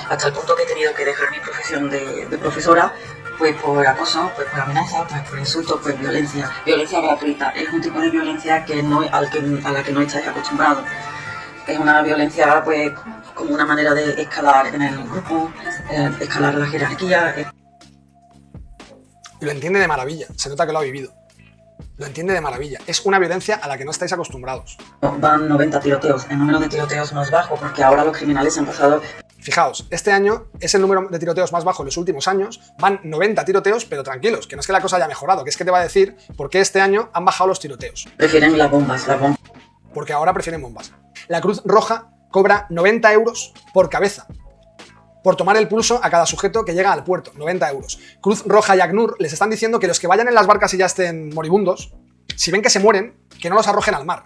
hasta el punto que he tenido que dejar mi profesión de profesora, pues por acoso, pues por amenazas, pues por insultos, pues violencia gratuita. Es un tipo de violencia que no, a la que no estáis acostumbrados. Es una violencia, pues, como una manera de escalar en el grupo, escalar la jerarquía. Y lo entiende de maravilla, se nota que lo ha vivido. Lo entiende de maravilla. Es una violencia a la que no estáis acostumbrados. Van 90 tiroteos, el número de tiroteos no es bajo, porque ahora los criminales han pasado... Fijaos, este año es el número de tiroteos más bajo en los últimos años, van 90 tiroteos, pero tranquilos, que no es que la cosa haya mejorado, que es que te va a decir por qué este año han bajado los tiroteos. Prefieren las bombas, Porque ahora prefieren bombas. La Cruz Roja cobra 90 euros por cabeza, por tomar el pulso a cada sujeto que llega al puerto, 90 euros. Cruz Roja y ACNUR les están diciendo que los que vayan en las barcas y ya estén moribundos, si ven que se mueren, que no los arrojen al mar.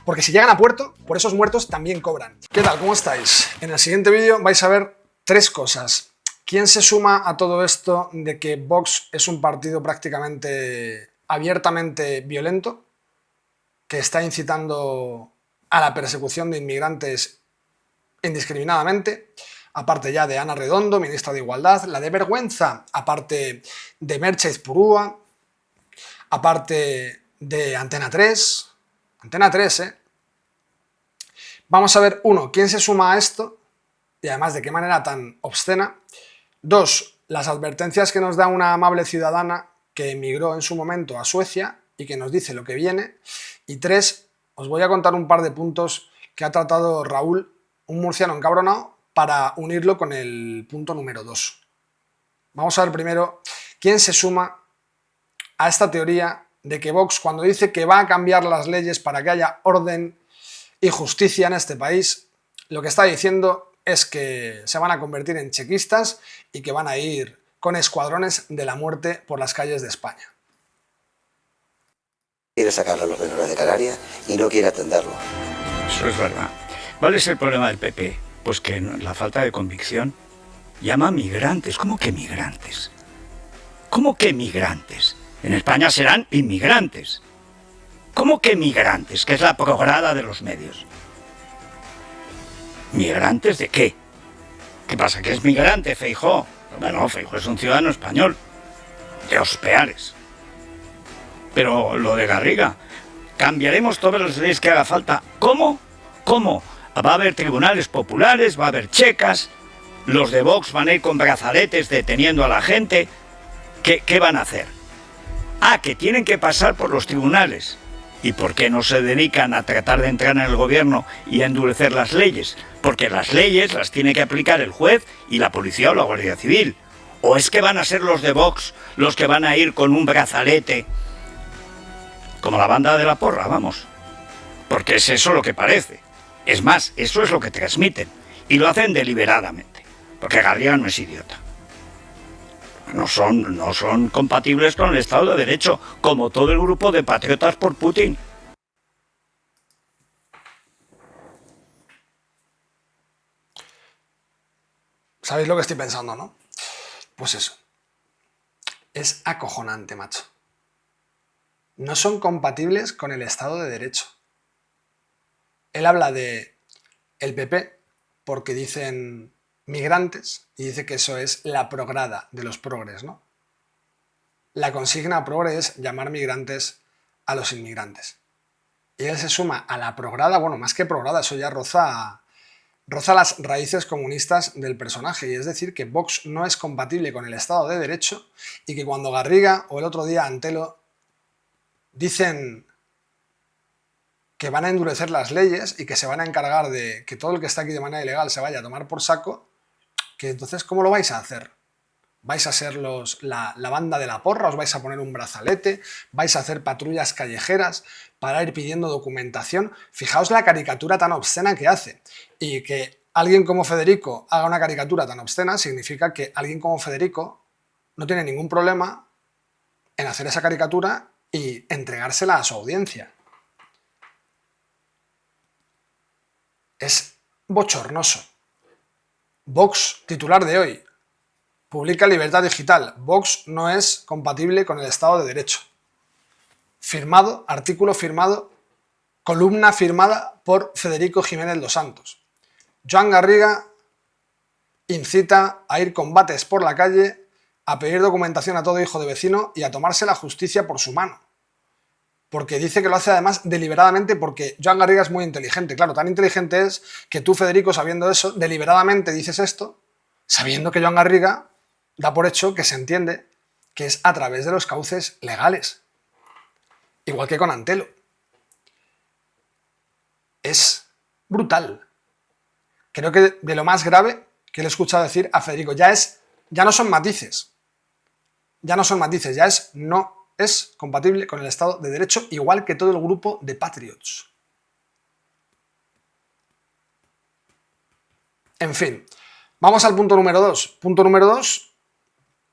Porque si llegan a puerto, por esos muertos también cobran. ¿Qué tal? ¿Cómo estáis? En el siguiente vídeo vais a ver 3 cosas. ¿Quién se suma a todo esto de que Vox es un partido prácticamente abiertamente violento, que está incitando a la persecución de inmigrantes indiscriminadamente? Aparte ya de Ana Redondo, ministra de Igualdad, la de vergüenza, aparte de Merche Izpurúa, aparte de Antena 3... Antena 3, ¿eh? Vamos a ver, 1, quién se suma a esto y además de qué manera tan obscena. 2, las advertencias que nos da una amable ciudadana que emigró en su momento a Suecia y que nos dice lo que viene. Y 3, os voy a contar un par de puntos que ha tratado Raúl, un murciano encabronado, para unirlo con el punto número 2. Vamos a ver primero quién se suma a esta teoría de que Vox, cuando dice que va a cambiar las leyes para que haya orden y justicia en este país, lo que está diciendo es que se van a convertir en chequistas y que van a ir con escuadrones de la muerte por las calles de España. Quiere sacar a los menores de Canarias y no quiere atenderlo. Eso es verdad. ¿Cuál es el problema del PP? Pues que la falta de convicción. Llama a migrantes. ¿Cómo que migrantes? ¿Cómo que migrantes? En España serán inmigrantes. ¿Cómo que migrantes? Que es la prograda de los medios. ¿Migrantes de qué? ¿Qué pasa? ¿Que es migrante, Feijóo? Bueno, Feijóo es un ciudadano español. De Ospeares. Pero lo de Garriga, cambiaremos todas las leyes que haga falta. ¿Cómo? ¿Cómo? Va a haber tribunales populares, va a haber checas, los de Vox van a ir con brazaletes deteniendo a la gente. ¿Qué van a hacer? Ah, que tienen que pasar por los tribunales. ¿Y por qué no se dedican a tratar de entrar en el gobierno y a endurecer las leyes? Porque las leyes las tiene que aplicar el juez y la policía o la Guardia Civil. ¿O es que van a ser los de Vox los que van a ir con un brazalete? Como la banda de la porra, vamos. Porque es eso lo que parece. Es más, eso es lo que transmiten. Y lo hacen deliberadamente. Porque Garriga no es idiota. No son compatibles con el Estado de Derecho, como todo el grupo de patriotas por Putin. ¿Sabéis lo que estoy pensando, no? Pues eso. Es acojonante, macho. No son compatibles con el Estado de Derecho. Él habla de el PP porque dicen migrantes y dice que eso es la prograda de los progres, ¿no? La consigna progre es llamar migrantes a los inmigrantes. Y él se suma a la prograda, bueno, más que prograda, eso ya roza las raíces comunistas del personaje, y es decir que Vox no es compatible con el Estado de Derecho y que cuando Garriga o el otro día Antelo dicen que van a endurecer las leyes y que se van a encargar de que todo el que está aquí de manera ilegal se vaya a tomar por saco, que entonces ¿cómo lo vais a hacer? ¿Vais a ser la banda de la porra? ¿Os vais a poner un brazalete? ¿Vais a hacer patrullas callejeras para ir pidiendo documentación? Fijaos la caricatura tan obscena que hace. Y que alguien como Federico haga una caricatura tan obscena significa que alguien como Federico no tiene ningún problema en hacer esa caricatura y entregársela a su audiencia. Es bochornoso. Vox, titular de hoy, publica Libertad Digital. Vox no es compatible con el Estado de Derecho. Firmado, artículo firmado, columna firmada por Federico Jiménez Los Santos. Joan Garriga incita a ir combates por la calle, a pedir documentación a todo hijo de vecino y a tomarse la justicia por su mano. Porque dice que lo hace además deliberadamente porque Joan Garriga es muy inteligente. Claro, tan inteligente es que tú, Federico, sabiendo eso, deliberadamente dices esto, sabiendo que Joan Garriga da por hecho que se entiende que es a través de los cauces legales. Igual que con Antelo. Es brutal. Creo que de lo más grave que le he escuchado decir a Federico, ya no son matices. Ya no son matices, no es compatible con el Estado de Derecho, igual que todo el grupo de Patriots. En fin, vamos al punto número 2. Punto número 2,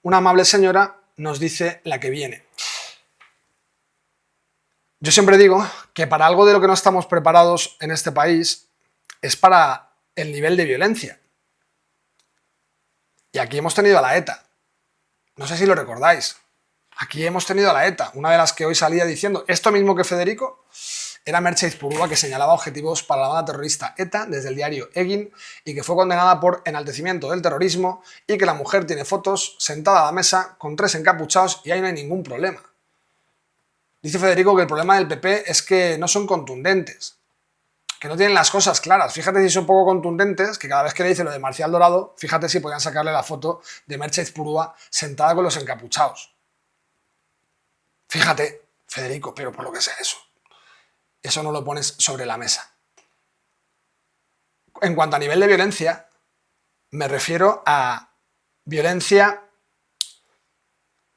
una amable señora nos dice la que viene. Yo siempre digo que para algo de lo que no estamos preparados en este país es para el nivel de violencia. Y aquí hemos tenido a la ETA. No sé si lo recordáis. Aquí hemos tenido a la ETA, una de las que hoy salía diciendo esto mismo que Federico, era Merche Izpurúa, que señalaba objetivos para la banda terrorista ETA desde el diario Egin y que fue condenada por enaltecimiento del terrorismo y que la mujer tiene fotos sentada a la mesa con 3 encapuchados y ahí no hay ningún problema. Dice Federico que el problema del PP es que no son contundentes, que no tienen las cosas claras. Fíjate si son poco contundentes, que cada vez que le dice lo de Marcial Dorado, fíjate si podían sacarle la foto de Merche Izpurúa sentada con los encapuchados. Fíjate, Federico, pero por lo que sea eso no lo pones sobre la mesa. En cuanto a nivel de violencia, me refiero a violencia,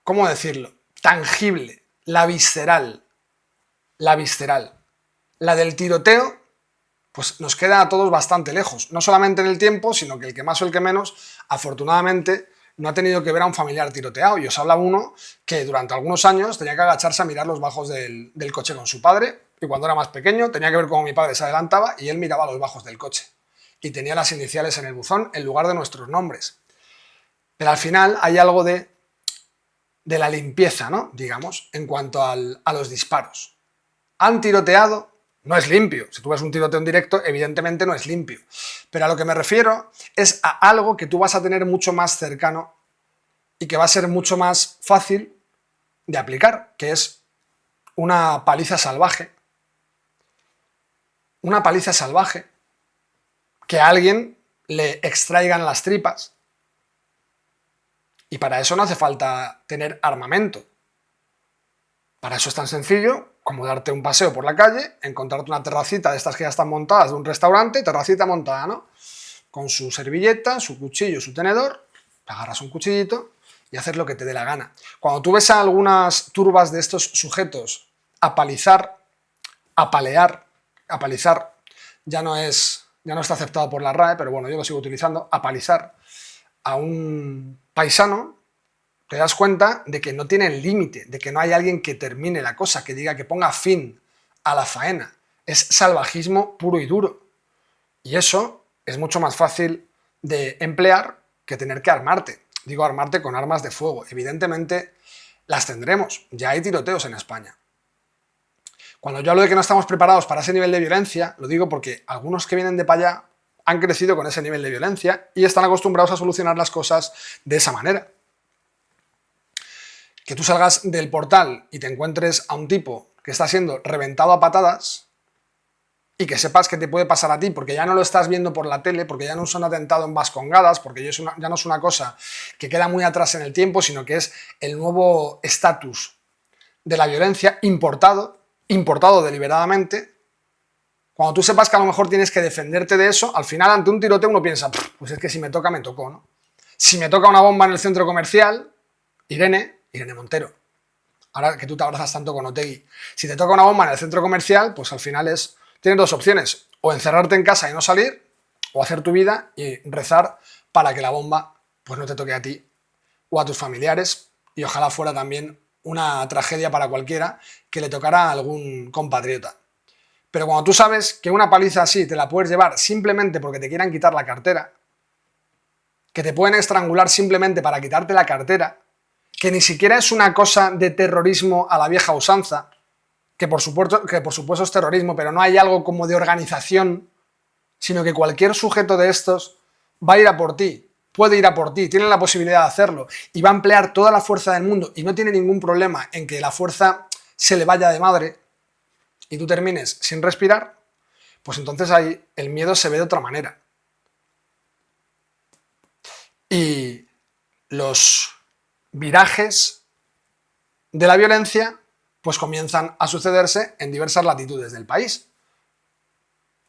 ¿cómo decirlo? Tangible, la visceral. La del tiroteo, pues nos queda a todos bastante lejos. No solamente en el tiempo, sino que el que más o el que menos, afortunadamente, no ha tenido que ver a un familiar tiroteado. Y os habla uno que durante algunos años tenía que agacharse a mirar los bajos del coche con su padre, y cuando era más pequeño tenía que ver cómo mi padre se adelantaba y él miraba los bajos del coche. Y tenía las iniciales en el buzón en lugar de nuestros nombres. Pero al final hay algo de la limpieza, ¿no? Digamos, en cuanto a los disparos. Han tiroteado, no es limpio. Si tú ves un tiroteo en directo, evidentemente no es limpio. Pero a lo que me refiero es a algo que tú vas a tener mucho más cercano y que va a ser mucho más fácil de aplicar, que es una paliza salvaje. Una paliza salvaje que a alguien le extraigan las tripas. Y para eso no hace falta tener armamento. Para eso es tan sencillo como darte un paseo por la calle, encontrarte una terracita de estas que ya están montadas de un restaurante, terracita montada, ¿no? Con su servilleta, su cuchillo, su tenedor, te agarras un cuchillito y haces lo que te dé la gana. Cuando tú ves a algunas turbas de estos sujetos apalizar, apalear, apalizar, ya no está aceptado por la RAE, pero bueno, yo lo sigo utilizando, apalizar a un paisano, te das cuenta de que no tiene límite, de que no hay alguien que termine la cosa, que diga, que ponga fin a la faena. Es salvajismo puro y duro. Y eso es mucho más fácil de emplear que tener que armarte. Digo, armarte con armas de fuego. Evidentemente las tendremos. Ya hay tiroteos en España. Cuando yo hablo de que no estamos preparados para ese nivel de violencia, lo digo porque algunos que vienen de para allá han crecido con ese nivel de violencia y están acostumbrados a solucionar las cosas de esa manera. Que tú salgas del portal y te encuentres a un tipo que está siendo reventado a patadas y que sepas que te puede pasar a ti porque ya no lo estás viendo por la tele, porque ya no es un atentado en Vascongadas, porque ya no es una cosa que queda muy atrás en el tiempo, sino que es el nuevo estatus de la violencia importado deliberadamente. Cuando tú sepas que a lo mejor tienes que defenderte de eso, al final ante un tiroteo uno piensa, pues es que si me toca, me tocó, ¿no? Si me toca una bomba en el centro comercial, Irene Montero, ahora que tú te abrazas tanto con Otegi, si te toca una bomba en el centro comercial, pues al final tienes dos opciones, o encerrarte en casa y no salir, o hacer tu vida y rezar para que la bomba pues no te toque a ti o a tus familiares, y ojalá fuera también una tragedia para cualquiera que le tocara a algún compatriota. Pero cuando tú sabes que una paliza así te la puedes llevar simplemente porque te quieran quitar la cartera, que te pueden estrangular simplemente para quitarte la cartera, que ni siquiera es una cosa de terrorismo a la vieja usanza, que por supuesto es terrorismo, pero no hay algo como de organización, sino que cualquier sujeto de estos va a ir a por ti puede ir a por ti, tiene la posibilidad de hacerlo y va a emplear toda la fuerza del mundo y no tiene ningún problema en que la fuerza se le vaya de madre y tú termines sin respirar, pues entonces ahí el miedo se ve de otra manera. Y los virajes de la violencia pues comienzan a sucederse en diversas latitudes del país.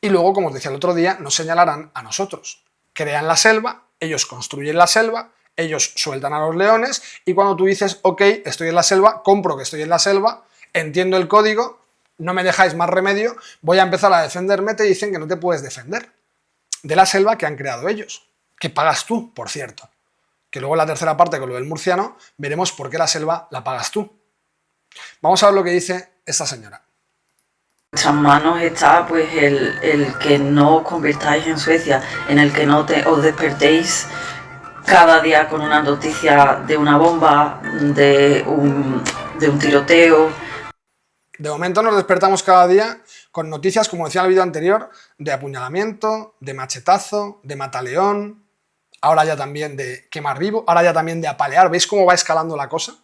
Y luego, como os decía el otro día, nos señalarán a nosotros. Crean la selva, ellos construyen la selva, ellos sueltan a los leones y cuando tú dices, ok, estoy en la selva, compro que estoy en la selva, entiendo el código, no me dejáis más remedio, voy a empezar a defenderme, te dicen que no te puedes defender de la selva que han creado ellos, que pagas tú, por cierto. Que luego en la tercera parte, con lo del murciano, veremos por qué la selva la pagas tú. Vamos a ver lo que dice esta señora. En vuestras manos está pues el que no os convirtáis en Suecia, en el que no os despertéis cada día con una noticia de una bomba, de un tiroteo. De momento nos despertamos cada día con noticias, como decía en el vídeo anterior, de apuñalamiento, de machetazo, de mataleón, ahora ya también de quemar vivo, ahora ya también de apalear. ¿Veis cómo va escalando la cosa?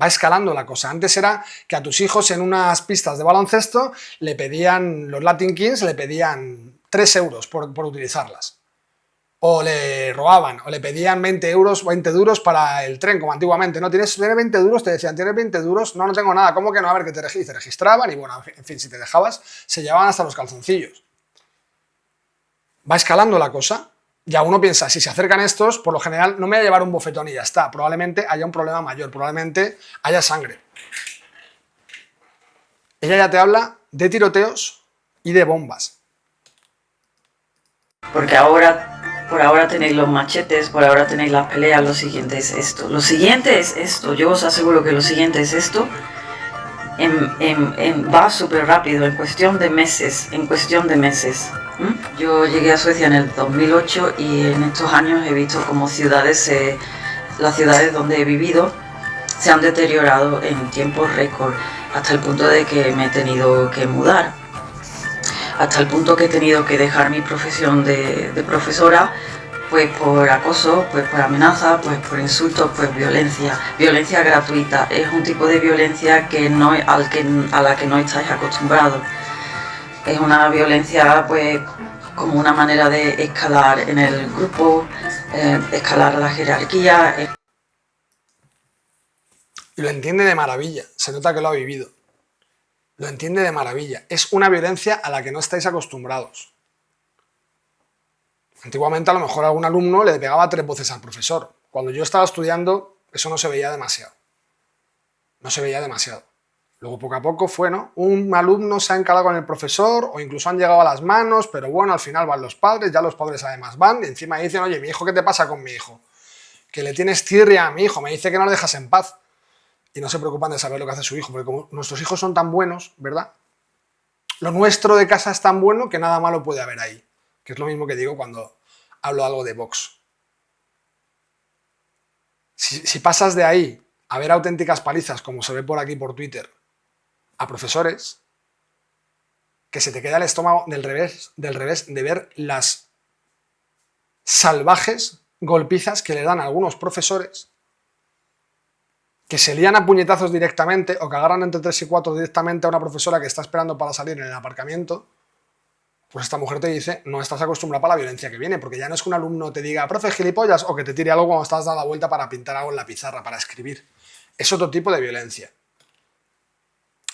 Va escalando la cosa. Antes era que a tus hijos en unas pistas de baloncesto le pedían, los Latin Kings le pedían 3 euros por utilizarlas. O le robaban, o le pedían 20 euros, 20 duros para el tren, como antiguamente. ¿No tienes 20 duros? Te decían, ¿tienes 20 duros? No, no tengo nada. ¿Cómo que no? A ver, que te registraban y bueno, en fin, si te dejabas, se llevaban hasta los calzoncillos. Va escalando la cosa. Ya uno piensa, si se acercan estos, por lo general no me voy a llevar un bofetón y ya está. Probablemente haya un problema mayor, probablemente haya sangre. Ella ya te habla de tiroteos y de bombas. Porque por ahora tenéis los machetes, por ahora tenéis las peleas, lo siguiente es esto. Lo siguiente es esto, yo os aseguro que lo siguiente es esto. Va súper rápido, en cuestión de meses, Yo llegué a Suecia en el 2008 y en estos años he visto como ciudades, las ciudades donde he vivido, se han deteriorado en tiempos récord, hasta el punto de que me he tenido que mudar, hasta el punto que he tenido que dejar mi profesión de profesora, pues por acoso, pues por amenaza, pues por insultos, pues violencia gratuita. Es un tipo de violencia a la que no estáis acostumbrados. Es una violencia pues como una manera de escalar en el grupo, escalar la jerarquía. Y lo entiende de maravilla, se nota que lo ha vivido. Lo entiende de maravilla. Es una violencia a la que no estáis acostumbrados. Antiguamente a lo mejor algún alumno le pegaba 3 voces al profesor. Cuando yo estaba estudiando eso no se veía demasiado. No se veía demasiado. Luego poco a poco fue, ¿no? Un alumno se ha encalado con el profesor o incluso han llegado a las manos, pero bueno, al final van los padres, ya los padres además van y encima dicen, oye, mi hijo, ¿qué te pasa con mi hijo? Que le tienes tirria a mi hijo, me dice que no lo dejas en paz. Y no se preocupan de saber lo que hace su hijo, porque como nuestros hijos son tan buenos, ¿verdad? Lo nuestro de casa es tan bueno que nada malo puede haber ahí. Que es lo mismo que digo cuando hablo algo de Vox. Si pasas de ahí a ver auténticas palizas, como se ve por aquí por Twitter, a profesores, que se te queda el estómago del revés de ver las salvajes golpizas que le dan a algunos profesores, que se lían a puñetazos directamente o que agarran entre 3 y 4 directamente a una profesora que está esperando para salir en el aparcamiento, pues esta mujer te dice, no estás acostumbrada para la violencia que viene, porque ya no es que un alumno te diga, profe, gilipollas, o que te tire algo cuando estás dando la vuelta para pintar algo en la pizarra, para escribir. Es otro tipo de violencia.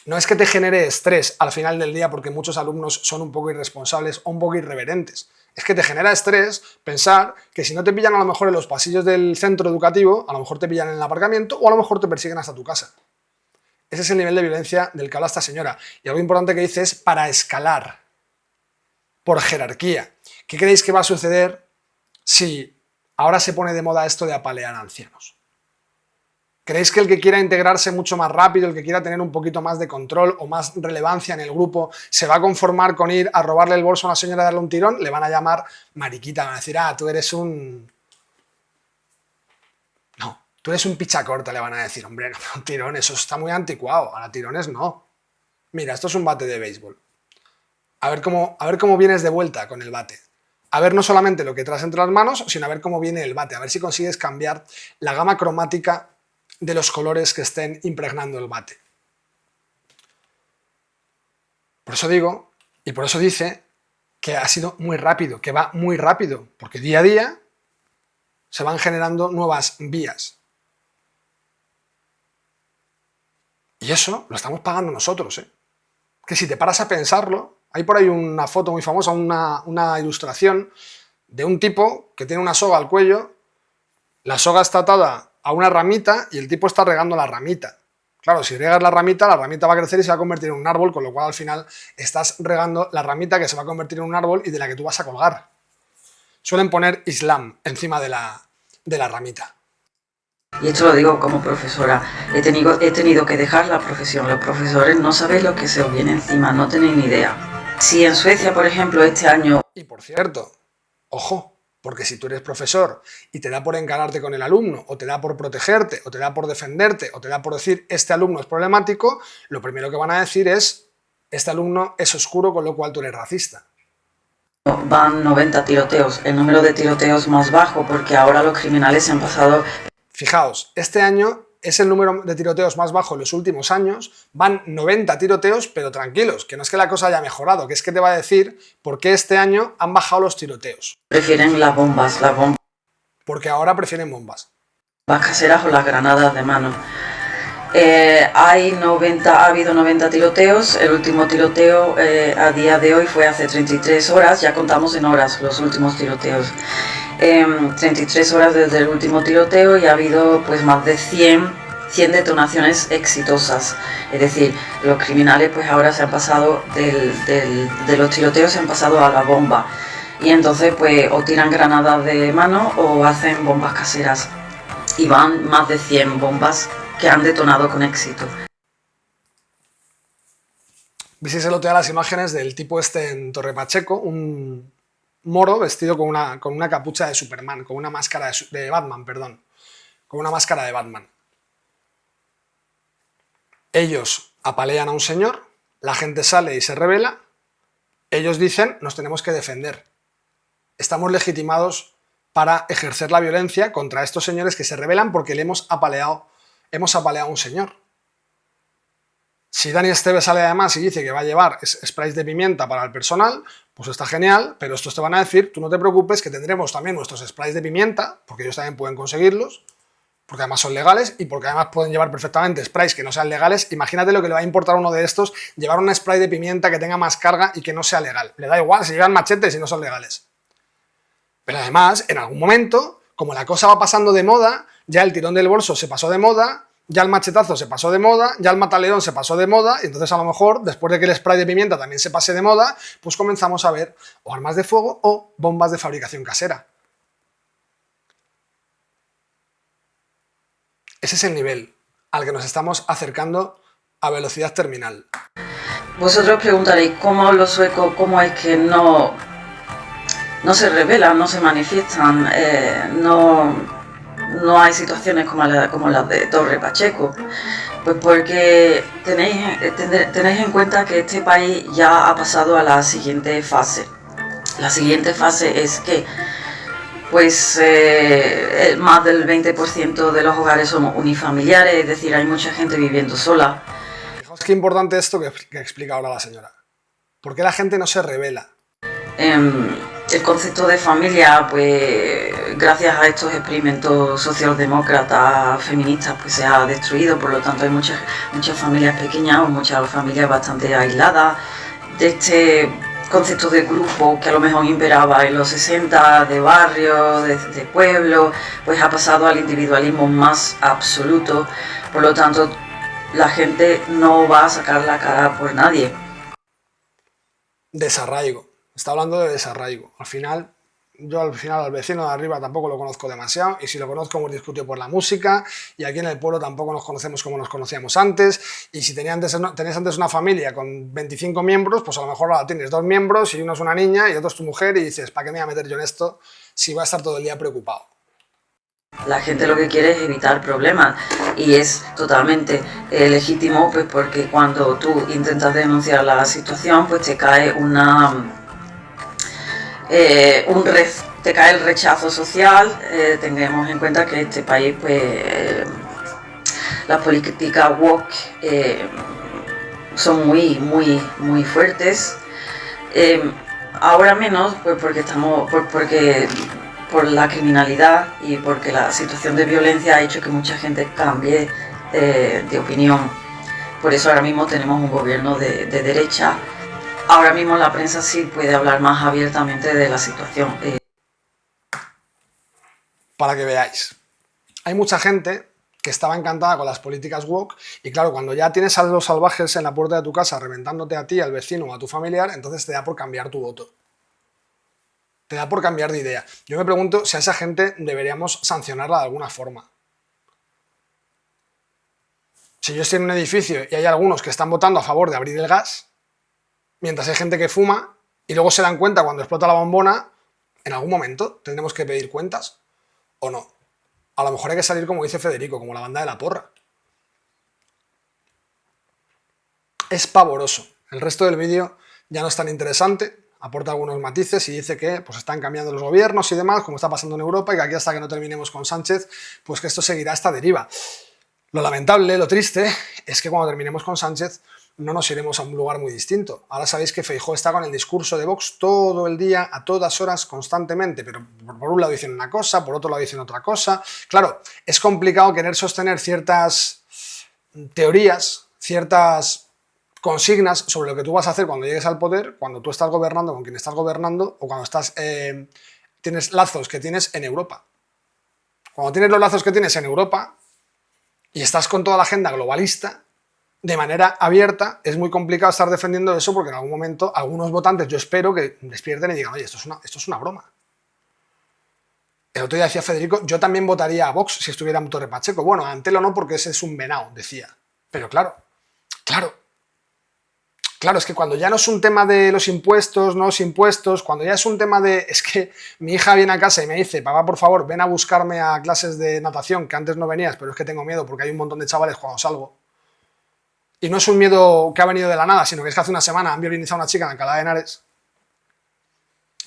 No es que te genere estrés al final del día porque muchos alumnos son un poco irresponsables o un poco irreverentes. Es que te genera estrés pensar que si no te pillan a lo mejor en los pasillos del centro educativo, a lo mejor te pillan en el aparcamiento o a lo mejor te persiguen hasta tu casa. Ese es el nivel de violencia del que habla esta señora. Y algo importante que dice es para escalar, por jerarquía. ¿Qué creéis que va a suceder si ahora se pone de moda esto de apalear a ancianos? ¿Creéis que el que quiera integrarse mucho más rápido, el que quiera tener un poquito más de control o más relevancia en el grupo, se va a conformar con ir a robarle el bolso a una señora y darle un tirón? Le van a llamar mariquita, van a decir, ah, tú eres un... No, tú eres un pichacorta, le van a decir, hombre, no, un tirón, eso está muy anticuado, ahora tirones no. Mira, esto es un bate de béisbol. A ver cómo vienes de vuelta con el bate. a ver no solamente lo que traes entre las manos, sino a ver cómo viene el bate, a ver si consigues cambiar la gama cromática de los colores que estén impregnando el bate. Por eso digo, y por eso dice, que ha sido muy rápido, que va muy rápido, porque día a día se van generando nuevas vías. Y eso lo estamos pagando nosotros, ¿eh? Que si te paras a pensarlo, hay por ahí una foto muy famosa, una ilustración de un tipo que tiene una soga al cuello, la soga está atada a una ramita y el tipo está regando la ramita. Claro, si riegas la ramita va a crecer y se va a convertir en un árbol, con lo cual al final estás regando la ramita que se va a convertir en un árbol y de la que tú vas a colgar. Suelen poner Islam encima de la ramita. Y esto lo digo como profesora. He tenido que dejar la profesión. Los profesores no sabéis lo que se os viene encima, no tenéis ni idea. Si en Suecia, por ejemplo, este año... Y por cierto, ojo, porque si tú eres profesor y te da por encararte con el alumno, o te da por protegerte, o te da por defenderte, o te da por decir este alumno es problemático, lo primero que van a decir es este alumno es oscuro, con lo cual tú eres racista. Van 90 tiroteos, el número de tiroteos más bajo, porque ahora los criminales se han pasado... Fijaos, este año es el número de tiroteos más bajo en los últimos años, van 90 tiroteos, pero tranquilos, que no es que la cosa haya mejorado, que es que te va a decir por qué este año han bajado los tiroteos. Prefieren las bombas Porque ahora prefieren bombas. Caseras o las granadas de mano. Ha habido 90 tiroteos, el último tiroteo a día de hoy fue hace 33 horas, ya contamos en horas los últimos tiroteos. 33 horas desde el último tiroteo y ha habido pues más de 100 detonaciones exitosas. Es decir, los criminales pues ahora se han pasado de los tiroteos, se han pasado a la bomba. Y entonces pues o tiran granadas de mano o hacen bombas caseras. Y van más de 100 bombas que han detonado con éxito. Visteis el otro día las imágenes del tipo este en Torre Pacheco, un moro vestido con una capucha de Superman, con una máscara de Batman, perdón, con una máscara de Batman. Ellos apalean a un señor, la gente sale y se rebela, ellos dicen nos tenemos que defender. Estamos legitimados para ejercer la violencia contra estos señores que se rebelan porque le hemos apaleado a un señor. Si Dani Esteves sale además y dice que va a llevar sprays de pimienta para el personal, pues está genial, pero estos te van a decir, tú no te preocupes, que tendremos también nuestros sprays de pimienta, porque ellos también pueden conseguirlos, porque además son legales y porque además pueden llevar perfectamente sprays que no sean legales. Imagínate lo que le va a importar a uno de estos llevar un spray de pimienta que tenga más carga y que no sea legal. Le da igual si llevan machetes y no son legales. Pero además, en algún momento, como la cosa va pasando de moda, ya el tirón del bolso se pasó de moda, ya el machetazo se pasó de moda, ya el mataleón se pasó de moda, y entonces a lo mejor, después de que el spray de pimienta también se pase de moda, pues comenzamos a ver o armas de fuego o bombas de fabricación casera. Ese es el nivel al que nos estamos acercando a velocidad terminal. Vosotros preguntaréis, ¿cómo los suecos, cómo es que no se rebelan, no se manifiestan, no hay situaciones como las de Torre Pacheco? Pues porque tenéis en cuenta que este país ya ha pasado a la siguiente fase. La siguiente fase es que pues más del 20% de los hogares son unifamiliares, es decir, hay mucha gente viviendo sola. Fijaos qué importante esto que explica ahora la señora. ¿Por qué la gente no se rebela? El concepto de familia, pues gracias a estos experimentos socialdemócratas feministas, pues se ha destruido. Por lo tanto hay muchas familias pequeñas o muchas familias bastante aisladas de este concepto de grupo que a lo mejor imperaba en los 60, de barrio, de pueblo, pues ha pasado al individualismo más absoluto. Por lo tanto, la gente no va a sacar la cara por nadie. Desarraigo. Está hablando de desarraigo. Al final al vecino de arriba tampoco lo conozco demasiado, y si lo conozco hemos discutido por la música, y aquí en el pueblo tampoco nos conocemos como nos conocíamos antes, y si tenías antes una familia con 25 miembros, pues a lo mejor ahora tienes 2 miembros y uno es una niña y otro es tu mujer, y dices, ¿para qué me voy a meter yo en esto si voy a estar todo el día preocupado? La gente lo que quiere es evitar problemas, y es totalmente legítimo, pues porque cuando tú intentas denunciar la situación, pues te cae te cae el rechazo social. Tengamos en cuenta que este país, pues, las políticas woke son muy fuertes. Ahora menos, pues porque por la criminalidad y porque la situación de violencia ha hecho que mucha gente cambie de opinión. Por eso ahora mismo tenemos un gobierno de derecha. Ahora mismo la prensa sí puede hablar más abiertamente de la situación. Para que veáis, hay mucha gente que estaba encantada con las políticas woke y claro, cuando ya tienes a los salvajes en la puerta de tu casa reventándote a ti, al vecino o a tu familiar, entonces te da por cambiar tu voto. Te da por cambiar de idea. Yo me pregunto si a esa gente deberíamos sancionarla de alguna forma. Si yo estoy en un edificio y hay algunos que están votando a favor de abrir el gas, mientras hay gente que fuma y luego se dan cuenta cuando explota la bombona, en algún momento tendremos que pedir cuentas o no. A lo mejor hay que salir como dice Federico, como la banda de la porra. Es pavoroso. El resto del vídeo ya no es tan interesante, aporta algunos matices y dice que pues, están cambiando los gobiernos y demás, como está pasando en Europa, y que aquí hasta que no terminemos con Sánchez, pues que esto seguirá esta deriva. Lo lamentable, lo triste, es que cuando terminemos con Sánchez no nos iremos a un lugar muy distinto. Ahora sabéis que Feijóo está con el discurso de Vox todo el día, a todas horas, constantemente, pero por un lado dicen una cosa, por otro lado dicen otra cosa. Claro, es complicado querer sostener ciertas teorías, ciertas consignas sobre lo que tú vas a hacer cuando llegues al poder, cuando tú estás gobernando con quien estás gobernando o cuando tienes lazos que tienes en Europa. Cuando tienes los lazos que tienes en Europa y estás con toda la agenda globalista, de manera abierta, es muy complicado estar defendiendo eso porque en algún momento algunos votantes, yo espero que despierten y digan, oye, esto es una broma. El otro día decía Federico, yo también votaría a Vox si estuviera en Torre Pacheco. Bueno, a Antelo no porque ese es un venao, decía. Pero claro, es que cuando ya no es un tema de los impuestos, no los impuestos, cuando ya es un tema de, es que mi hija viene a casa y me dice, papá, por favor, ven a buscarme a clases de natación, que antes no venías, pero es que tengo miedo porque hay un montón de chavales cuando salgo. Y no es un miedo que ha venido de la nada, sino que es que hace una semana han violinizado a una chica en Alcalá de Henares.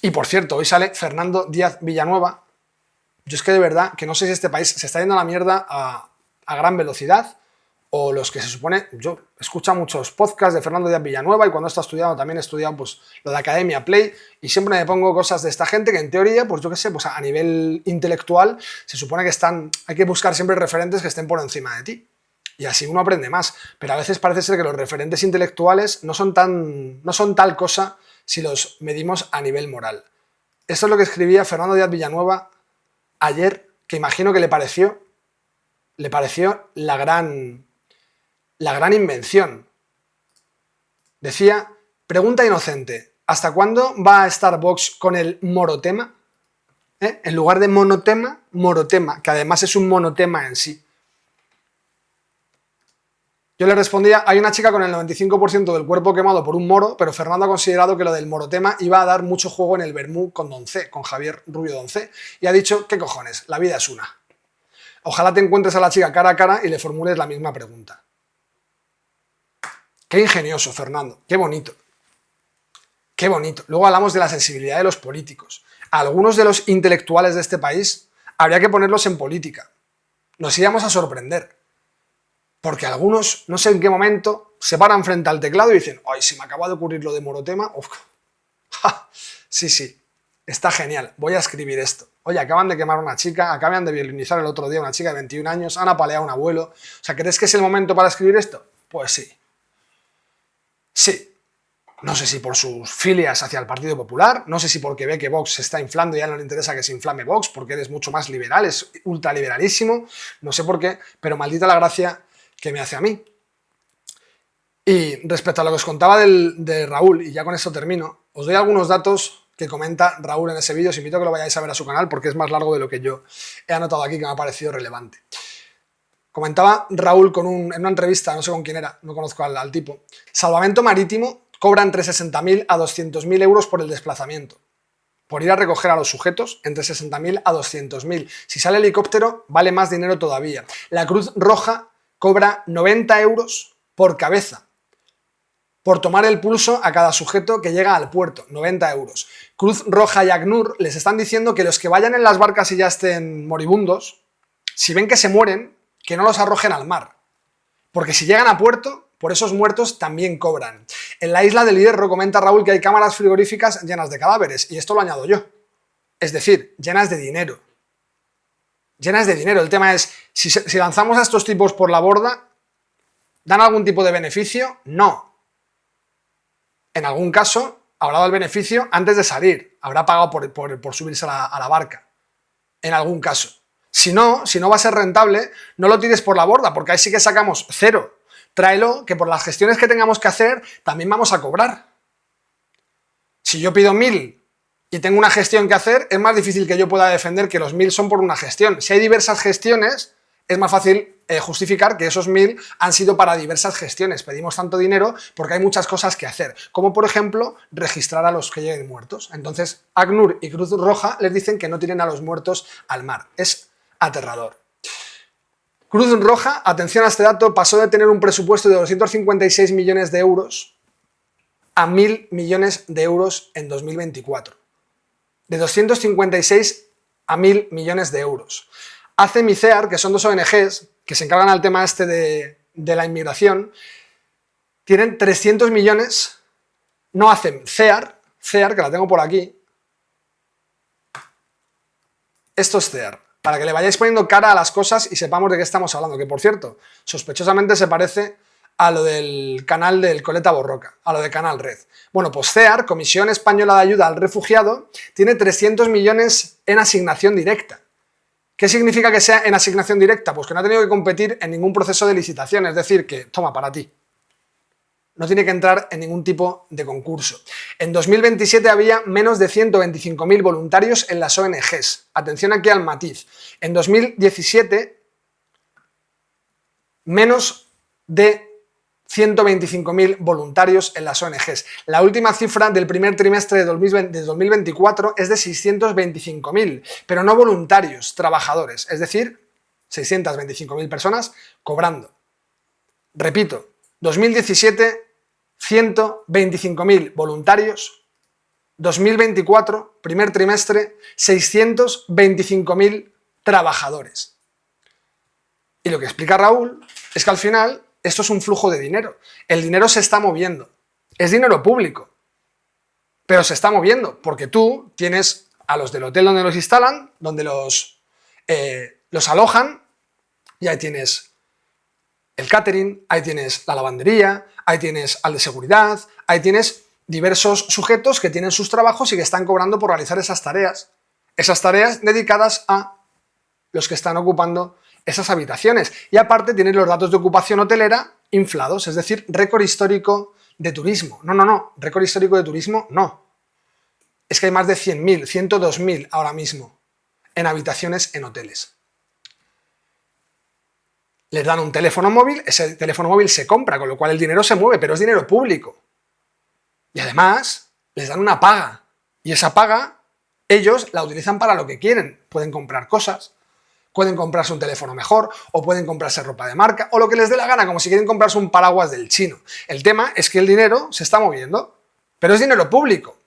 Y por cierto, hoy sale Fernando Díaz Villanueva. Yo es que de verdad que no sé si este país se está yendo a la mierda a gran velocidad o los que se supone... Yo escucho muchos podcasts de Fernando Díaz Villanueva y cuando he estado estudiando también he estudiado pues, lo de Academia Play y siempre me pongo cosas de esta gente que en teoría, pues yo qué sé, pues a nivel intelectual se supone que hay que buscar siempre referentes que estén por encima de ti. Y así uno aprende más. Pero a veces parece ser que los referentes intelectuales no son tal cosa si los medimos a nivel moral. Esto es lo que escribía Fernando Díaz Villanueva ayer, que imagino que le pareció la gran invención. Decía, pregunta inocente, ¿hasta cuándo va a estar Vox con el morotema? En lugar de monotema, morotema, que además es un monotema en sí. Yo le respondía, hay una chica con el 95% del cuerpo quemado por un moro, pero Fernando ha considerado que lo del morotema iba a dar mucho juego en el vermú con Doncé, con Javier Rubio Doncé, y ha dicho, ¿qué cojones? La vida es una. Ojalá te encuentres a la chica cara a cara y le formules la misma pregunta. Qué ingenioso, Fernando, qué bonito. Qué bonito. Luego hablamos de la sensibilidad de los políticos. A algunos de los intelectuales de este país habría que ponerlos en política. Nos íbamos a sorprender. Porque algunos, no sé en qué momento, se paran frente al teclado y dicen, ¡ay, se me acaba de ocurrir lo de morotema! Uf. Sí, está genial, voy a escribir esto. Oye, acaban de quemar a una chica, acaban de violinizar el otro día a una chica de 21 años, han apaleado a un abuelo. O sea, ¿crees que es el momento para escribir esto? Pues sí. Sí. No sé si por sus filias hacia el Partido Popular, no sé si porque ve que Vox se está inflando y ya no le interesa que se inflame Vox, porque eres mucho más liberal, es ultraliberalísimo, no sé por qué, pero maldita la gracia que me hace a mí. Y respecto a lo que os contaba de Raúl, y ya con esto termino, os doy algunos datos que comenta Raúl en ese vídeo, os invito a que lo vayáis a ver a su canal porque es más largo de lo que yo he anotado aquí, que me ha parecido relevante. Comentaba Raúl en una entrevista, no sé con quién era, no conozco al tipo, Salvamento Marítimo cobra entre 60.000 a 200.000 euros por el desplazamiento. Por ir a recoger a los sujetos, entre 60.000 a 200.000. Si sale helicóptero, vale más dinero todavía. La Cruz Roja cobra 90 euros por cabeza por tomar el pulso a cada sujeto que llega al puerto, 90 euros. Cruz Roja y ACNUR les están diciendo que los que vayan en las barcas y ya estén moribundos, si ven que se mueren, que no los arrojen al mar. Porque si llegan a puerto, por esos muertos también cobran. En la isla del Hierro comenta Raúl que hay cámaras frigoríficas llenas de cadáveres, y esto lo añado yo. Es decir, llenas de dinero. Llenas de dinero. El tema es, si lanzamos a estos tipos por la borda, ¿dan algún tipo de beneficio? No. En algún caso, habrá dado el beneficio antes de salir. Habrá pagado por subirse a la barca. En algún caso. Si no va a ser rentable, no lo tires por la borda, porque ahí sí que sacamos cero. Tráelo, que por las gestiones que tengamos que hacer, también vamos a cobrar. Si yo pido 1000 y tengo una gestión que hacer, es más difícil que yo pueda defender que los 1000 son por una gestión. Si hay diversas gestiones, es más fácil justificar que esos 1000 han sido para diversas gestiones. Pedimos tanto dinero porque hay muchas cosas que hacer, como por ejemplo registrar a los que lleguen muertos. Entonces ACNUR y Cruz Roja les dicen que no tiren a los muertos al mar. Es aterrador. Cruz Roja, atención a este dato, pasó de tener un presupuesto de 256 millones de euros a 1.000 millones de euros en 2024. De 256 a 1.000 millones de euros. ACEM y CEAR, que son dos ONGs que se encargan al tema este de la inmigración, tienen 300 millones, no ACEM, CEAR, que la tengo por aquí. Esto es CEAR, para que le vayáis poniendo cara a las cosas y sepamos de qué estamos hablando, que por cierto, sospechosamente se parece a lo del canal del Coleta Borroca, a lo de Canal Red. Bueno, pues CEAR, Comisión Española de Ayuda al Refugiado, tiene 300 millones en asignación directa. ¿Qué significa que sea en asignación directa? Pues que no ha tenido que competir en ningún proceso de licitación, es decir, que toma para ti. No tiene que entrar en ningún tipo de concurso. En 2027 había menos de 125.000 voluntarios en las ONGs. Atención aquí al matiz. En 2017, menos de 125.000 voluntarios en las ONGs. La última cifra del primer trimestre de 2024 es de 625.000, pero no voluntarios, trabajadores, es decir, 625.000 personas cobrando. Repito, 2017, 125.000 voluntarios, 2024, primer trimestre, 625.000 trabajadores. Y lo que explica Raúl es que al final esto es un flujo de dinero. El dinero se está moviendo. Es dinero público. Pero se está moviendo porque tú tienes a los del hotel donde los instalan, donde los alojan, y ahí tienes el catering, ahí tienes la lavandería, ahí tienes al de seguridad, ahí tienes diversos sujetos que tienen sus trabajos y que están cobrando por realizar esas tareas dedicadas a los que están ocupando esas habitaciones. Y aparte tienes los datos de ocupación hotelera inflados, es decir, récord histórico de turismo. No, récord histórico de turismo no. Es que hay más de 100.000, 102.000 ahora mismo en habitaciones en hoteles. Les dan un teléfono móvil, ese teléfono móvil se compra, con lo cual el dinero se mueve, pero es dinero público. Y además les dan una paga. Y esa paga ellos la utilizan para lo que quieren. Pueden comprar cosas, pueden comprarse un teléfono mejor, o pueden comprarse ropa de marca, o lo que les dé la gana, como si quieren comprarse un paraguas del chino. El tema es que el dinero se está moviendo, pero es dinero público.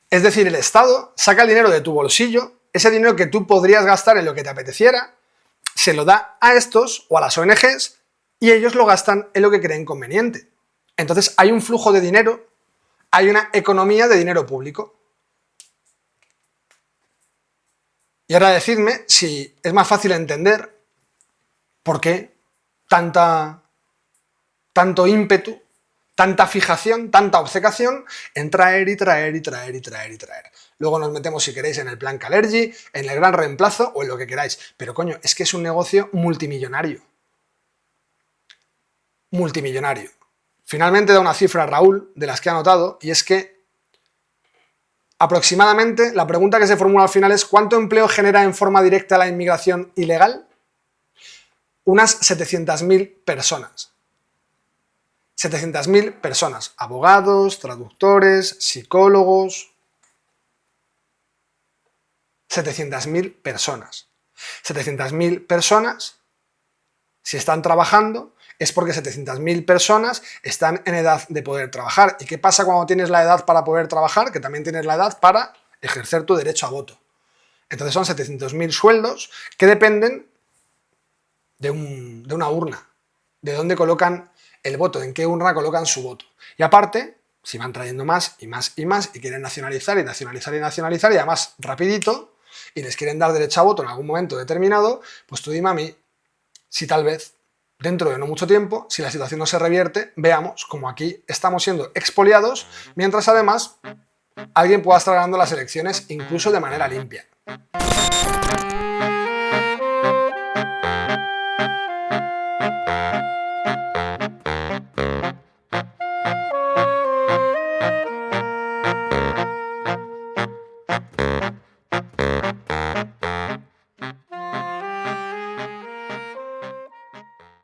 Es decir, el Estado saca el dinero de tu bolsillo, ese dinero que tú podrías gastar en lo que te apeteciera, se lo da a estos o a las ONGs y ellos lo gastan en lo que creen conveniente. Entonces hay un flujo de dinero, hay una economía de dinero público. Y ahora decidme si es más fácil entender por qué tanto ímpetu, tanta fijación, tanta obcecación en traer y traer y traer y traer y traer. Luego nos metemos, si queréis, en el plan Kalergi, en el gran reemplazo o en lo que queráis. Pero coño, es que es un negocio multimillonario. Multimillonario. Finalmente da una cifra Raúl, de las que ha anotado, y es que aproximadamente, la pregunta que se formula al final es ¿cuánto empleo genera en forma directa la inmigración ilegal? Unas 700.000 personas. 700.000 personas. Abogados, traductores, psicólogos. 700.000 personas. 700.000 personas, si están trabajando, es porque 700.000 personas están en edad de poder trabajar. ¿Y qué pasa cuando tienes la edad para poder trabajar? Que también tienes la edad para ejercer tu derecho a voto. Entonces son 700.000 sueldos que dependen de una urna, de dónde colocan el voto, en qué urna colocan su voto. Y aparte, si van trayendo más y más y más y quieren nacionalizar y nacionalizar y nacionalizar y además rapidito y les quieren dar derecho a voto en algún momento determinado, pues tú dime a mí si tal vez dentro de no mucho tiempo, si la situación no se revierte, veamos como aquí estamos siendo expoliados mientras además alguien pueda estar ganando las elecciones incluso de manera limpia.